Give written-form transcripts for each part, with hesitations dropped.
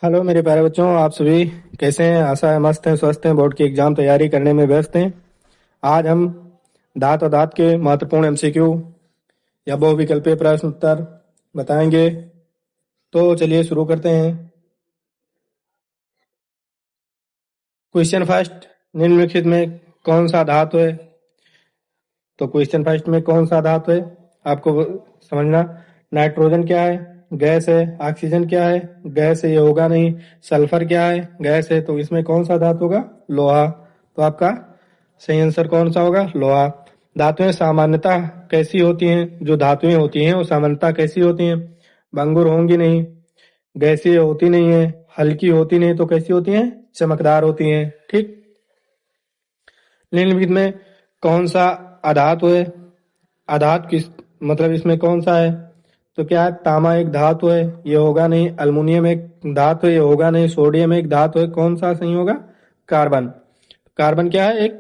Hello मेरे प्यारे बच्चों, आप सभी कैसे हैं? आशा है मस्त हैं, स्वस्थ हैं, बोर्ड की एग्जाम तैयारी करने में व्यस्त हैं। आज हम धात और धात के महत्वपूर्ण एमसीक्यू या बहुविकल्पीय प्रश्न उत्तर बताएंगे। तो चलिए शुरू करते हैं। क्वेश्चन फर्स्ट, निम्नलिखित में कौन सा धातु है? तो क्वेश्चन फर्स्ट में कौन सा धातु है आपको समझना। नाइट्रोजन क्या है? गैस है। ऑक्सीजन क्या है? गैस है, ये होगा नहीं। सल्फर क्या है? गैस है। तो इसमें कौन सा धातु होगा? लोहा। तो आपका सही आंसर कौन सा होगा? लोहा। धातुएं सामान्यतः कैसी होती हैं? जो धातुएं होती हैं वो सामान्यतः कैसी होती हैं? भंगुर होंगी नहीं, गैसीय होती नहीं है, हल्की होती नहीं, तो कैसी होती हैं? चमकदार होती हैं। ठीक। निम्नलिखित में कौन सा अधातु है? अधातु किस मतलब इसमें कौन सा है? तो क्या है? तांबा एक धातु है, ये होगा नहीं। अल्युमिनियम एक धातु है, ये होगा नहीं। सोडियम एक धातु है, कौन सा सही होगा? कार्बन। कार्बन क्या है? एक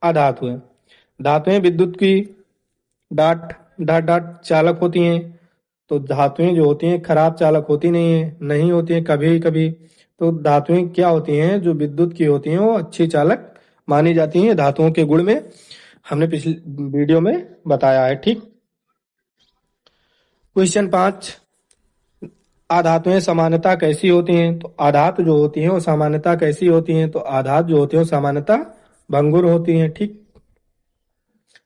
अधातु है। धातुएं विद्युत की डाट डाट डाट चालक होती हैं। तो धातुएं जो होती हैं खराब चालक होती नहीं होती हैं कभी कभी। तो धातुएं क्या होती हैं? जो विद्युत की होती हैं वो अच्छी चालक मानी जाती हैं। धातुओं के गुण में हमने पिछले वीडियो में बताया है। ठीक। क्वेश्चन 5, आधातुएं सामान्यतः कैसी होती हैं? तो आधातु जो होती हैं वो सामान्यतः कैसी होती हैं? तो आधातु जो होती हैं वो सामान्यतः भंगुर होती हैं। ठीक।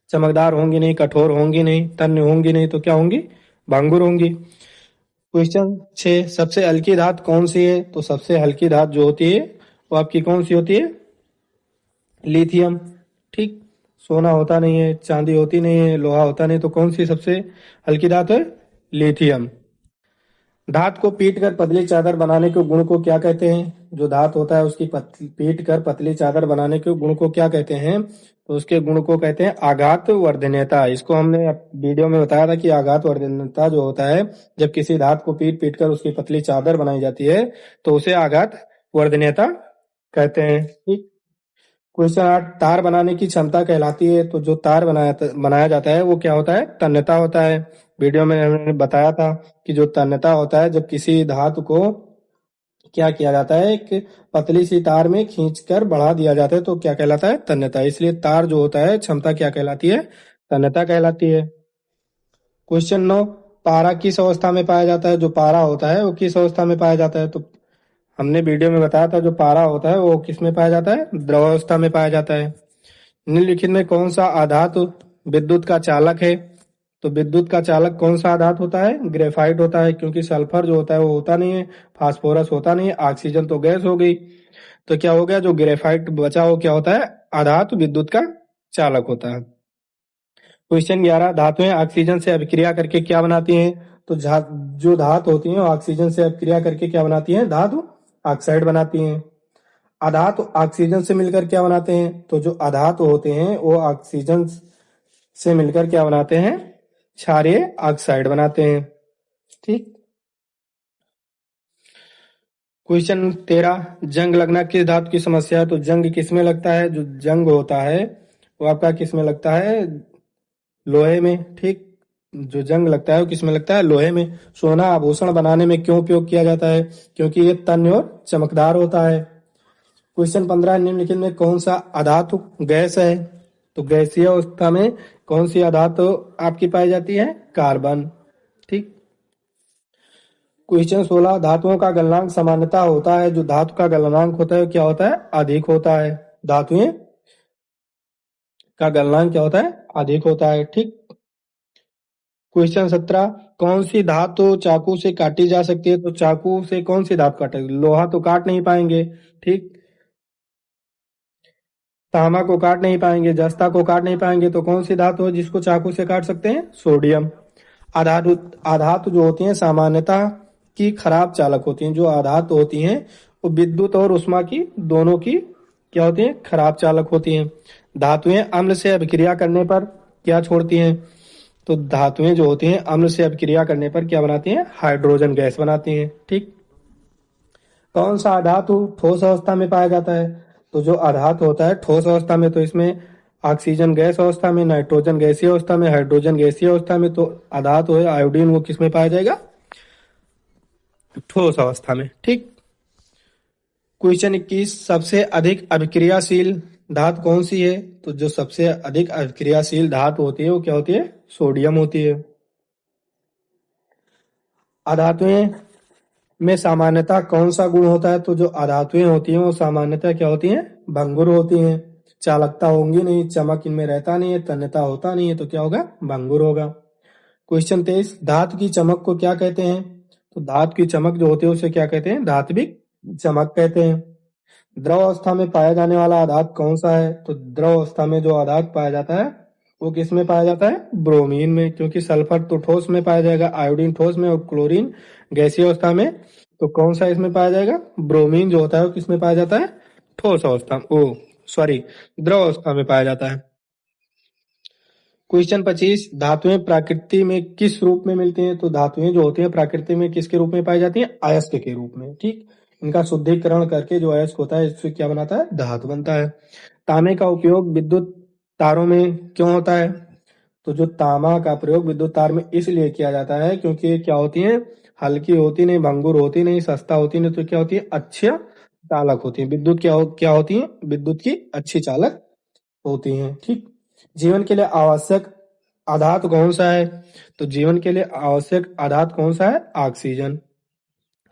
चमकदार होंगी नहीं, कठोर होंगी नहीं, तन्य होंगी नहीं, तो क्या होंगी? भंगुर होंगी। क्वेश्चन 6, सबसे हल्की धातु कौन सी है? तो सबसे हल्की धातु जो होती है वो आपकी कौन सी होती है? लिथियम। ठीक। सोना होता नहीं है, चांदी होती नहीं है, लोहा होता नहीं, तो कौन सी सबसे हल्की धातु है? लिथियम। धातु को पीट कर पतली चादर बनाने के गुण को क्या कहते हैं? जो धातु होता है उसकी पीट कर पतली चादर बनाने के गुण को क्या कहते हैं? तो उसके गुण को कहते हैं आघात वर्धनीयता। इसको हमने वीडियो में बताया था कि आघात वर्धनीयता जो होता है, जब किसी धातु को पीट पीट कर उसकी पतली चादर बनाई जाती है तो उसे आघात वर्धनीयता कहते हैं। ठीक। क्वेश्चन 8, तार बनाने की क्षमता कहलाती है। तो जो तार बनाया जाता है वो क्या होता है? तन्यता होता है। वीडियो में हमने बताया था कि जो तन्यता होता है, जब किसी धातु को क्या किया जाता है, एक पतली सी तार में खींचकर बढ़ा दिया जाता है, तो क्या कहलाता है? तन्यता। इसलिए तार जो होता है क्षमता क्या कहलाती है? तन्यता कहलाती है। क्वेश्चन 9, पारा किस अवस्था में पाया जाता है? जो पारा होता है वो किस अवस्था में पाया जाता है? तो हमने वीडियो में बताया था जो पारा होता है वो किस में पाया जाता है? द्रवावस्था में पाया जाता है। निम्नलिखित में कौन सा आधातु विद्युत का चालक है? तो विद्युत का चालक कौन सा आधातु होता है? ग्रेफाइट होता है, क्योंकि सल्फर जो होता है वो होता नहीं है, फास्फोरस होता नहीं है, ऑक्सीजन तो गैस हो गई। तो क्या हो गया? जो ग्रेफाइट बचा वो क्या होता है? आधातु विद्युत का चालक होता है। क्वेश्चन 11, धातुएं ऑक्सीजन से अभिक्रिया करके क्या बनाती हैं? तो जो धातु होती हैं ऑक्सीजन से अभिक्रिया करके क्या बनाती हैं? धातु ऑक्साइड बनाती हैं। अधातु ऑक्सीजन से मिलकर क्या बनाते हैं? तो जो अधातु होते हैं वो ऑक्सीजन से मिलकर क्या बनाते हैं? क्षारीय ऑक्साइड बनाते हैं। ठीक। क्वेश्चन 13, जंग लगना किस धातु की समस्या है? तो जंग किस में लगता है? जो जंग होता है वो आपका किस में लगता है? लोहे में। ठीक। जो जंग लगता है वो किस में लगता है? लोहे में। सोना आभूषण बनाने में क्यों उपयोग किया जाता है? क्योंकि ये तन्य और चमकदार होता है। क्वेश्चन 15, निम्नलिखित में कौन सा अधातु गैस है? तो गैसीय अवस्था में कौन सी अधातु आपकी पाई जाती है? कार्बन। ठीक। क्वेश्चन 16, धातुओं का गलनांक सामान्यता होता है। जो धातु का गलनांक होता है क्या होता है? अधिक होता है। धातुएं का गलनांक क्या होता है? अधिक होता है। ठीक। क्वेश्चन 17, कौन सी धातु चाकू से काटी जा सकती है? तो चाकू से कौन सी धातु काटेगी? लोहा तो काट नहीं पाएंगे। ठीक। तांबा को काट नहीं पाएंगे, जस्ता को काट नहीं पाएंगे, तो कौन सी धातु है जिसको चाकू से काट सकते हैं? सोडियम। आधातु आधातु जो होती हैं सामान्यतः की खराब चालक होती हैं। जो आधातु होती हैं वो विद्युत और उष्मा की दोनों की क्या होती हैं? खराब चालक होती हैं। धातुएं अम्ल से अभिक्रिया करने पर क्या छोड़ती हैं? तो धातुएं जो होती हैं अम्ल से अभिक्रिया करने पर क्या बनाती हैं? हाइड्रोजन गैस बनाती हैं। ठीक। कौन सा अधातु ठोस अवस्था में पाया जाता है? तो जो अधातु होता है ठोस अवस्था में, तो इसमें ऑक्सीजन गैस अवस्था में, नाइट्रोजन गैसीय अवस्था में, हाइड्रोजन गैसीय अवस्था में। तो अधातु है आयोडीन वो किस में पाया जाएगा? ठोस अवस्था में। ठीक। क्वेश्चन 21, सबसे अधिक अभिक्रियाशील धातु कौन सी है? तो जो सबसे अधिक अभिक्रियाशील धातु होती है वो क्या होती है? सोडियम होती है। अधातुएं में सामान्यतः कौन सा गुण होता है? तो जो अधातुएं होती हैं वो सामान्यतः क्या होती हैं? भंगुर होती हैं। चालकता होंगी नहीं, चमक इनमें रहता नहीं है, तन्यता होता नहीं है, तो क्या होगा? भंगुर होगा। क्वेश्चन 23, धातु की चमक को क्या कहते हैं? तो धातु की चमक जो होती है उसे क्या कहते हैं? धात्विक चमक कहते हैं। द्रव अवस्था में पाया जाने वाला आधात कौन सा है? तो द्रव अवस्था में जो आधात पाया जाता है वो किस में पाया जाता है? ब्रोमीन में, क्योंकि सल्फर तो ठोस में पाया जाएगा, आयोडीन ठोस में, और क्लोरीन गैसीय अवस्था में। तो कौन सा इसमें पाया जाएगा? ब्रोमीन जो होता है वो किस में पाया जाता है? ठोस अवस्था, द्रव अवस्था में पाया जाता है। क्वेश्चन 25, धातुएं प्रकृति में किस रूप में मिलती हैं? तो धातुएं जो होती हैं प्रकृति में किसके रूप में पाई जाती हैं? अयस्क के रूप में। ठीक, इनका शुद्धिकरण करके जो अयस्क होता है इससे क्या बनाता है? धातु बनता है। तांबे का उपयोग विद्युत तारों में क्यों होता है? तो जो तांबा का प्रयोग विद्युत तार में इसलिए किया जाता है क्योंकि ये क्या होती है? हल्की होती नहीं, भंगुर होती नहीं, सस्ता होती नहीं, तो क्या होती है? अच्छा चालक होती है। विद्युत क्या होती है? विद्युत की अच्छी चालक होती हैं। ठीक, जीवन के लिए आवश्यक आधात कौन सा है? तो जीवन के लिए आवश्यक आधात कौन सा है? ऑक्सीजन।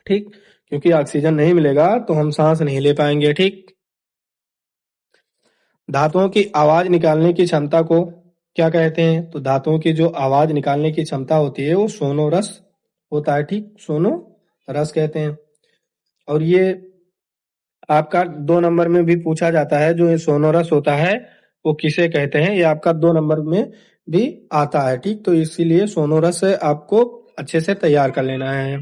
ठीक, क्योंकि ऑक्सीजन नहीं मिलेगा तो हम सांस नहीं ले पाएंगे। ठीक, धातुओं की आवाज निकालने की क्षमता को क्या कहते हैं? तो धातुओं की जो आवाज निकालने की क्षमता होती है वो सोनोरस होता है। ठीक, सोनोरस कहते हैं। और ये आपका 2 नंबर में भी पूछा जाता है, जो ये सोनोरस होता है वो किसे कहते हैं? ये आपका 2 नंबर में भी आता है। ठीक, तो इसीलिए सोनोरस आपको अच्छे से तैयार कर लेना है।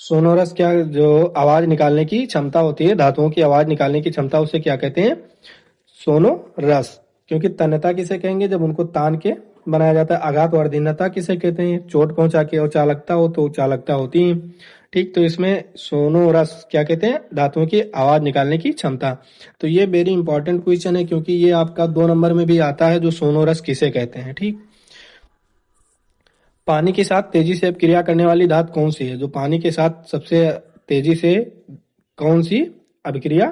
सोनोरस क्या, जो आवाज निकालने की क्षमता होती है, धातुओं की आवाज निकालने की क्षमता, उसे क्या कहते हैं? सोनोरस। क्योंकि तन्यता किसे कहेंगे? जब उनको तान के बनाया जाता है। आघात और अधीनता किसे कहते हैं? चोट पहुंचा के। और चालकता हो तो चालकता होती है। ठीक, तो इसमें सोनोरस क्या कहते हैं? धातुओं की आवाज निकालने की क्षमता। तो ये वेरी इंपॉर्टेंट क्वेश्चन है क्योंकि ये आपका 2 नंबर में भी आता है, जो सोनोरस किसे कहते हैं। ठीक, पानी के साथ तेजी से अभिक्रिया करने वाली धातु कौन सी है? जो पानी के साथ सबसे तेजी से कौन सी अभिक्रिया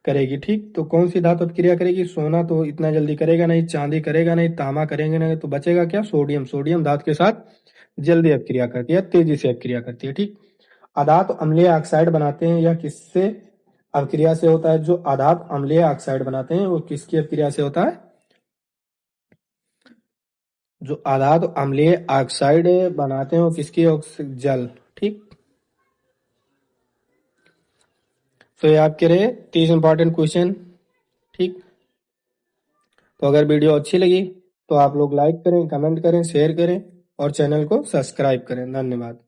करेगी? ठीक, तो कौन सी धातु अभिक्रिया करेगी? सोना तो इतना जल्दी करेगा नहीं, चांदी करेगा नहीं, तांबा करेंगे नहीं, तो बचेगा क्या? सोडियम। सोडियम धातु के साथ जल्दी अभिक्रिया करती है, तेजी से अभिक्रिया करती है। ठीक, आधात अम्लीय ऑक्साइड बनाते हैं, यह किससे अभिक्रिया से होता है? जो आधात अम्लीय ऑक्साइड बनाते हैं वो किसकी अभिक्रिया से होता है? जो आधात अम्लीय ऑक्साइड बनाते हैं वो किसकी? जल। ठीक, तो ये आपके रहे 30 इंपॉर्टेंट क्वेश्चन। ठीक, तो अगर वीडियो अच्छी लगी तो आप लोग लाइक करें, कमेंट करें, शेयर करें और चैनल को सब्सक्राइब करें। धन्यवाद।